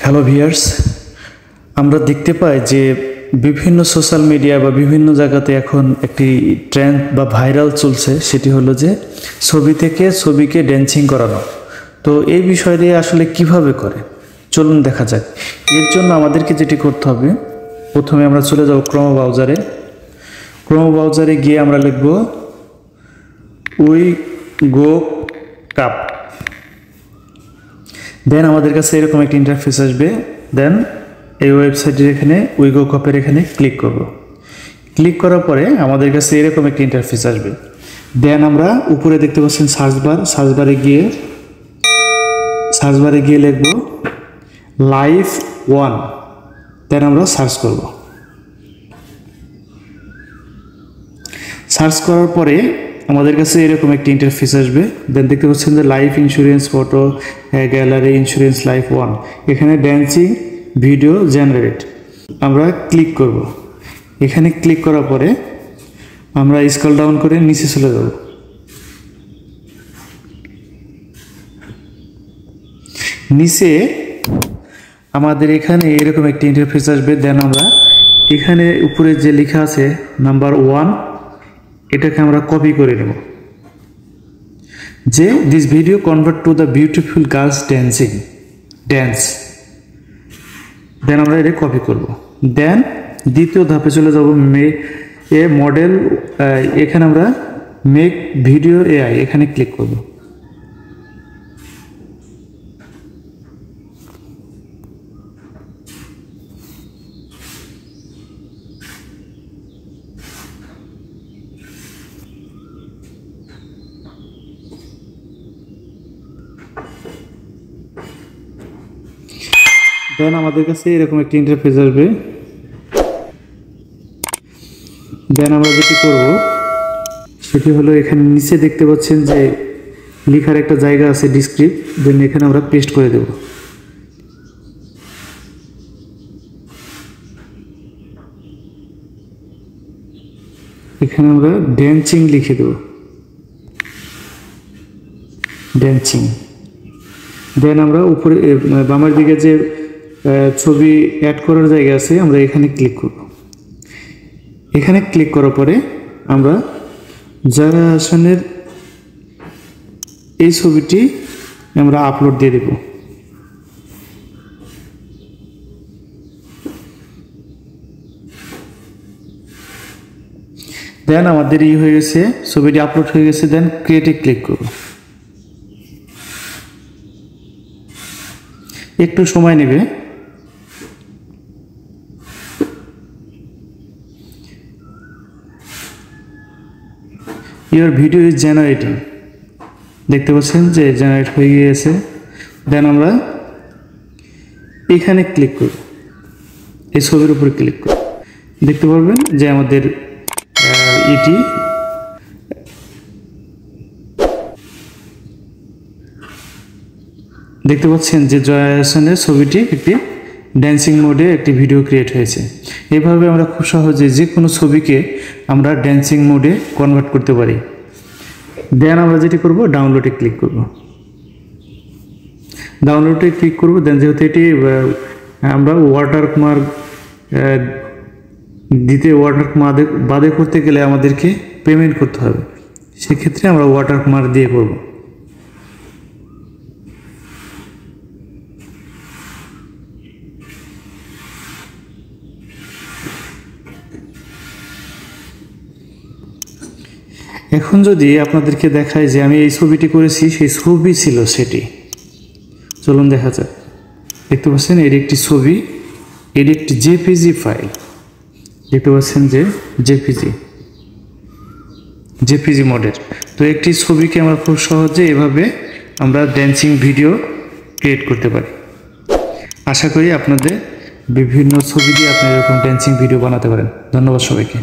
Hello viewers, আমরা দেখতে পাই যে বিভিন্ন সোশ্যাল মিডিয়া বা বিভিন্ন জায়গাতে এখন একটি ট্রেন্ড বা ভাইরাল চলছে, সেটি হলো যে ছবি থেকে ছবিকে ড্যান্সিং করানো। তো এই বিষয়টি আসলে কিভাবে করে চলুন দেখা যাক। এর জন্য আমাদেরকে যেটি করতে হবে, প্রথমে আমরা চলে যাব ক্রোম ব্রাউজারে গিয়ে আমরা লিখব উইগো কাপ। দেন আমাদের কাছে এরকম একটা ইন্টারফেস আসবে। দেন এই ওয়েবসাইটের এখানে উইগো কাপের এখানে ক্লিক করব। ক্লিক করার পরে আমাদের কাছে এরকম একটা ইন্টারফেস আসবে। দেন আমরা উপরে দেখতে পাচ্ছেন সার্চবারে গিয়ে লিখব লাইভ ওয়ান। দেন আমরা সার্চ করব। সার্চ করার পরে আমাদের কাছে এরকম একটি ইন্টারফেস আসবে। দেন দেখতে পাচ্ছেন যে life insurance, photo gallery, insurance life one. এখানে ড্যান্সিং ভিডিও জেনারেট আমরা ক্লিক করব। এখানে ক্লিক করার পরে আমরা স্ক্রল ডাউন করে নিচে চলে যাব। নিচে আমাদের এখানে এরকম একটি ইন্টারফেস আসবে। দেন আমরা এখানে উপরে যে লেখা আছে নাম্বার 1, এটাকে আমরা কপি করে নেব যে this video convert to the beautiful girls dance. Then আমরা এটা কপি করব। দেন দ্বিতীয় ধাপে চলে যাব মডেল। এখানে আমরা মেক ভিডিও এআই এখানে ক্লিক করব। দেন আমাদের কাছে এরকম একটি ইন্টারফেস আসবে। দেন আমরা যেটি করব সেটি হলো এখানে নিচে দেখতে পাচ্ছেন যে লেখার একটা জায়গা আছে ডিসক্রিপ্ট। দেন এখানে আমরা পেস্ট করে দেব। এখানে আমরা ড্যান্সিং লিখে দেব, ড্যান্সিং। দেন আমরা উপরে বামের দিকে যে ছবি অ্যাড করার জায়গা আছে আমরা এখানে ক্লিক করব। এখানে ক্লিক করার পরে আমরা যারা আসনের এই ছবিটি আমরা আপলোড দিয়ে দেব। দেন আমাদের হয়ে গেছে, ছবিটি আপলোড হয়ে গেছে। দেন ক্রিয়েটে ক্লিক করব। একটু সময় নেবে। Your video is generating. দেখতে পাচ্ছেন যে জেনারেট হয়ে গিয়েছে। দেন আমরা এখানে ক্লিক করব, এই ছবির উপরে ক্লিক করব। দেখতে পারবেন যে আমাদের এটি দেখতে পাচ্ছেন যে জয়া আহসানের ছবিটি একটি ড্যান্সিং মোডে একটি ভিডিও ক্রিয়েট হয়েছে। এইভাবে আমরা খুব সহজে যে কোনো ছবিকে আমরা ড্যান্সিং মোডে কনভার্ট করতে পারি। দেন আমরা যেটি করব ডাউনলোডে ক্লিক করব। ডাউনলোডে ক্লিক করব। দেন যেহেতু এটি আমরা ওয়াটারমার্ক দিতে ওয়াটারমার্ক বাদে করতে গেলে আমাদেরকে পেমেন্ট করতে হবে, সেক্ষেত্রে আমরা ওয়াটারমার্ক দিয়ে করব। এখন যদি আপনাদেরকে দেখায় যে আমি এই ছবিটি করেছি, সেই ছবি ছিল সেটি, চলুন দেখা যাক। দেখতে পাচ্ছেন এর একটি ছবি, এর একটি জেপিজি ফাইল। দেখতে পাচ্ছেন যে জেপিজি মডেল। তো একটি ছবিকে আমরা খুব সহজে এভাবে আমরা ড্যান্সিং ভিডিও ক্রিয়েট করতে পারি। আশা করি আপনাদের বিভিন্ন ছবি দিয়ে আপনারা এরকম ড্যান্সিং ভিডিও বানাতে পারেন। ধন্যবাদ সবাইকে।